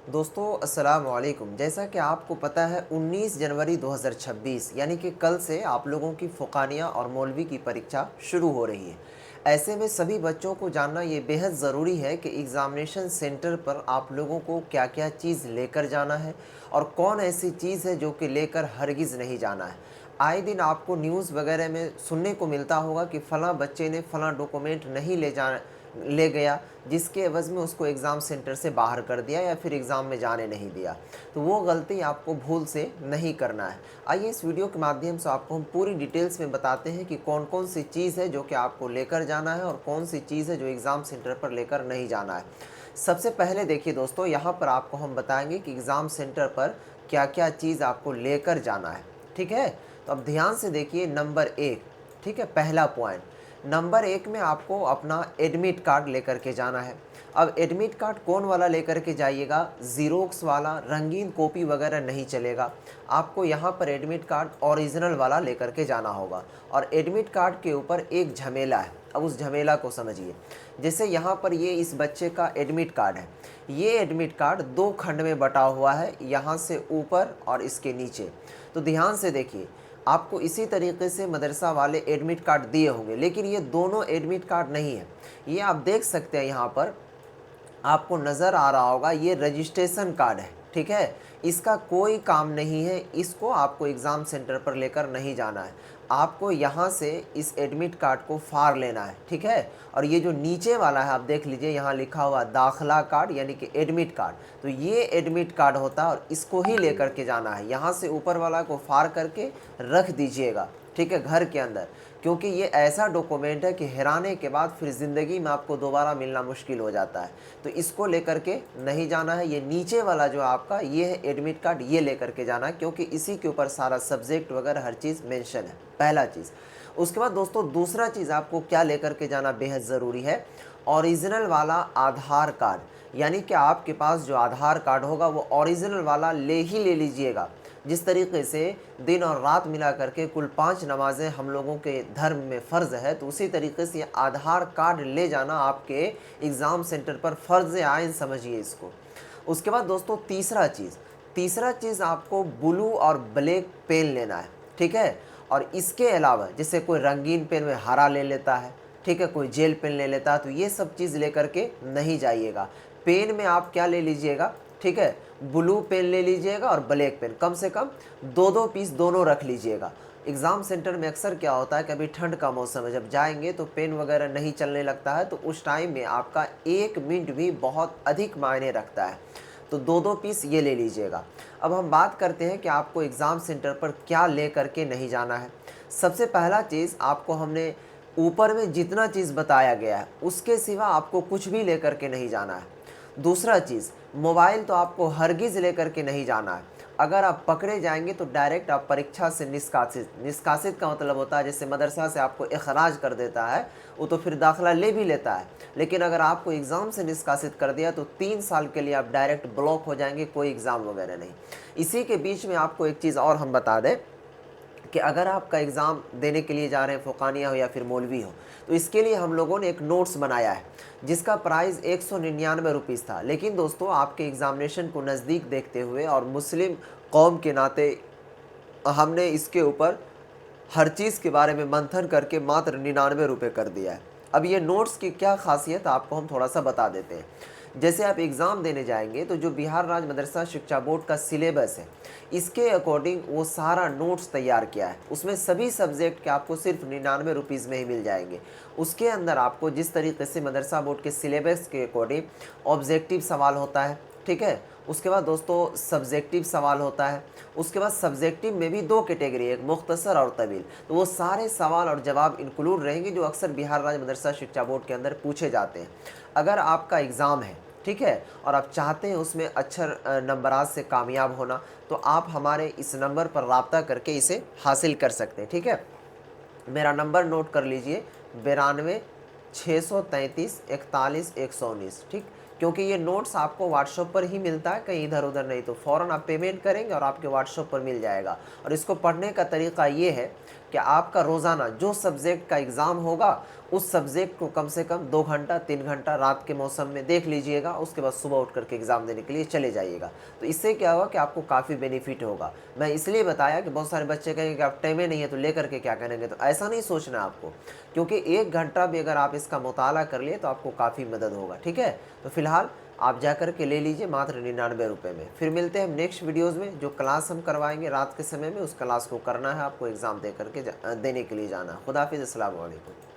दोस्तों अस्सलाम वालेकुम। जैसा कि आपको पता है 19 जनवरी 2026 यानी कि कल से आप लोगों की फ़ुक़ानिया और मौलवी की परीक्षा शुरू हो रही है। ऐसे में सभी बच्चों को जानना ये बेहद ज़रूरी है कि एग्ज़ामिनेशन सेंटर पर आप लोगों को क्या-क्या चीज़ लेकर जाना है और कौन ऐसी चीज़ है जो कि लेकर हरगिज़ नहीं जाना है। आए दिन आपको न्यूज़ वगैरह में सुनने को मिलता होगा कि फ़लाँ बच्चे ने फ़लाँ डॉक्यूमेंट नहीं ले गया, जिसके एवज़ में उसको एग्ज़ाम सेंटर से बाहर कर दिया या फिर एग्ज़ाम में जाने नहीं दिया। तो वो गलती आपको भूल से नहीं करना है। आइए इस वीडियो के माध्यम से आपको हम पूरी डिटेल्स में बताते हैं कि कौन-कौन सी चीज़ है जो कि आपको लेकर जाना है और कौन सी चीज़ है जो एग्ज़ाम सेंटर पर लेकर नहीं जाना है। सबसे पहले देखिए दोस्तों, यहाँ पर आपको हम बताएँगे कि एग्ज़ाम सेंटर पर क्या-क्या चीज़ आपको लेकर जाना है, ठीक है? तो अब ध्यान से देखिए नंबर 1, ठीक है? पहला पॉइंट, नंबर 1 में आपको अपना एडमिट कार्ड लेकर के जाना है। अब एडमिट कार्ड कौन वाला लेकर के जाइएगा, ज़ेरॉक्स वाला, रंगीन कॉपी वगैरह नहीं चलेगा। आपको यहाँ पर एडमिट कार्ड ओरिजिनल वाला लेकर के जाना होगा और एडमिट कार्ड के ऊपर एक झमेला है। अब उस झमेला को समझिए। जैसे यहाँ पर ये इस बच्चे का एडमिट कार्ड है। ये एडमिट कार्ड 2 खंड में बँटा हुआ है, यहाँ से ऊपर और इसके नीचे। तो ध्यान से देखिए, आपको इसी तरीके से मदरसा वाले एडमिट कार्ड दिए होंगे, लेकिन ये दोनों एडमिट कार्ड नहीं है। ये आप देख सकते हैं, यहाँ पर आपको नज़र आ रहा होगा, ये रजिस्ट्रेशन कार्ड है, ठीक है? इसका कोई काम नहीं है, इसको आपको एग्ज़ाम सेंटर पर लेकर नहीं जाना है। आपको यहाँ से इस एडमिट कार्ड को फाड़ लेना है, ठीक है? और ये जो नीचे वाला है आप देख लीजिए, यहाँ लिखा हुआ दाखिला कार्ड यानी कि एडमिट कार्ड, तो ये एडमिट कार्ड होता है और इसको ही लेकर के जाना है। यहाँ से ऊपर वाला को फाड़ करके रख दीजिएगा, ठीक है, घर के अंदर, क्योंकि ये ऐसा डॉक्यूमेंट है कि हेराने के बाद फिर ज़िंदगी में आपको दोबारा मिलना मुश्किल हो जाता है। तो इसको लेकर के नहीं जाना है। ये नीचे वाला जो आपका ये है एडमिट कार्ड, ये लेकर के जाना है, क्योंकि इसी के ऊपर सारा सब्जेक्ट वगैरह हर चीज़ मेंशन है, पहला चीज़। उसके बाद दोस्तों दूसरा चीज़ आपको क्या लेकर के जाना बेहद ज़रूरी है, ओरिजिनल वाला आधार कार्ड। यानी कि आपके पास जो आधार कार्ड होगा वो ओरिजिनल वाला ले लीजिएगा। जिस तरीके से दिन और रात मिला करके कुल 5 नमाज़ें हम लोगों के धर्म में फ़र्ज़ है, तो उसी तरीके से ये आधार कार्ड ले जाना आपके एग्ज़ाम सेंटर पर फ़र्ज़ आइन समझिए इसको। उसके बाद दोस्तों तीसरा चीज़ आपको ब्लू और ब्लैक पेन लेना है, ठीक है? और इसके अलावा जैसे कोई रंगीन पेन में हरा ले लेता है, ठीक है, कोई जेल पेन ले लेता है, तो ये सब चीज़ लेकर के नहीं जाइएगा। पेन में आप क्या ले लीजिएगा, ठीक है, ब्लू पेन ले लीजिएगा और ब्लैक पेन, कम से कम 2-2 पीस दोनों रख लीजिएगा। एग्ज़ाम सेंटर में अक्सर क्या होता है कि अभी ठंड का मौसम है, जब जाएंगे तो पेन वगैरह नहीं चलने लगता है, तो उस टाइम में आपका 1 मिनट भी बहुत अधिक मायने रखता है। तो 2-2 पीस ये ले लीजिएगा। अब हम बात करते हैं कि आपको एग्ज़ाम सेंटर पर क्या ले करके नहीं जाना है। सबसे पहला चीज़, आपको हमने ऊपर में जितना चीज़ बताया गया है उसके सिवा आपको कुछ भी लेकर के नहीं जाना है। दूसरा चीज़, मोबाइल तो आपको हरगिज़ लेकर के नहीं जाना है। अगर आप पकड़े जाएंगे तो डायरेक्ट आप परीक्षा से निष्कासित का मतलब होता है जैसे मदरसा से आपको इखराज कर देता है, वो तो फिर दाखिला ले भी लेता है, लेकिन अगर आपको एग्ज़ाम से निष्कासित कर दिया तो 3 साल के लिए आप डायरेक्ट ब्लॉक हो जाएंगे, कोई एग्ज़ाम वगैरह नहीं। इसी के बीच में आपको एक चीज़ और हम बता दें कि अगर आपका एग्ज़ाम देने के लिए जा रहे हैं, फ़ुक़ानिया हो या फिर मौलवी हो, तो इसके लिए हम लोगों ने एक नोट्स बनाया है जिसका प्राइस 199 रुपीस था। लेकिन दोस्तों आपके एग्ज़ामिनेशन को नज़दीक देखते हुए और मुस्लिम कौम के नाते हमने इसके ऊपर हर चीज़ के बारे में मंथन करके मात्र 99 रुपये कर दिया है। अब ये नोट्स की क्या ख़ासियत आपको हम थोड़ा सा बता देते हैं। जैसे आप एग्ज़ाम देने जाएंगे तो जो बिहार राज्य मदरसा शिक्षा बोर्ड का सिलेबस है, इसके अकॉर्डिंग वो सारा नोट्स तैयार किया है। उसमें सभी सब्जेक्ट के आपको सिर्फ 99 रुपीज़ में ही मिल जाएंगे। उसके अंदर आपको जिस तरीके से मदरसा बोर्ड के सिलेबस के अकॉर्डिंग ऑब्जेक्टिव सवाल होता है, ठीक है, उसके बाद दोस्तों सब्जेक्टिव सवाल होता है, उसके बाद सब्जेक्टिव में भी 2 कैटेगरी है, एक मुख्तसर और तवील। तो वो सारे सवाल और जवाब इंक्लूड रहेंगे जो अक्सर बिहार राज्य मदरसा शिक्षा बोर्ड के अंदर पूछे जाते हैं। अगर आपका एग्ज़ाम है, ठीक है, और आप चाहते हैं उसमें अच्छे नंबरात से कामयाब होना, तो आप हमारे इस नंबर पर राब्ता करके इसे हासिल कर सकते हैं, ठीक है। मेरा नंबर नोट कर लीजिए, 92 633 41 119, ठीक। क्योंकि ये नोट्स आपको व्हाट्सएप पर ही मिलता है, कहीं इधर उधर नहीं, तो फ़ौरन आप पेमेंट करेंगे और आपके व्हाट्सएप पर मिल जाएगा। और इसको पढ़ने का तरीका ये है कि आपका रोज़ाना जो सब्जेक्ट का एग्ज़ाम होगा, उस सब्जेक्ट को कम से कम 2 घंटा 3 घंटा रात के मौसम में देख लीजिएगा, उसके बाद सुबह उठ कर के एग्ज़ाम देने के लिए चले जाइएगा। तो इससे क्या होगा कि आपको काफ़ी बेनिफिट होगा। मैं इसलिए बताया कि बहुत सारे बच्चे कहेंगे कि आप टाइम ही नहीं है तो लेकर के क्या करेंगे, तो ऐसा नहीं सोचना है आपको, क्योंकि 1 घंटा भी अगर आप इसका मुताला कर लिए तो आपको काफ़ी मदद होगा, ठीक है? तो फिलहाल आप जा कर के ले लीजिए मात्र 99 रुपए में। फिर मिलते हैं हम नेक्स्ट वीडियोज़ में, जो क्लास हम करवाएँगे रात के समय में, उस क्लास को करना है आपको, एग्ज़ाम दे कर के देने के लिए जाना है। खुदा हाफ़िज़, अस्सलाम वालेकुम।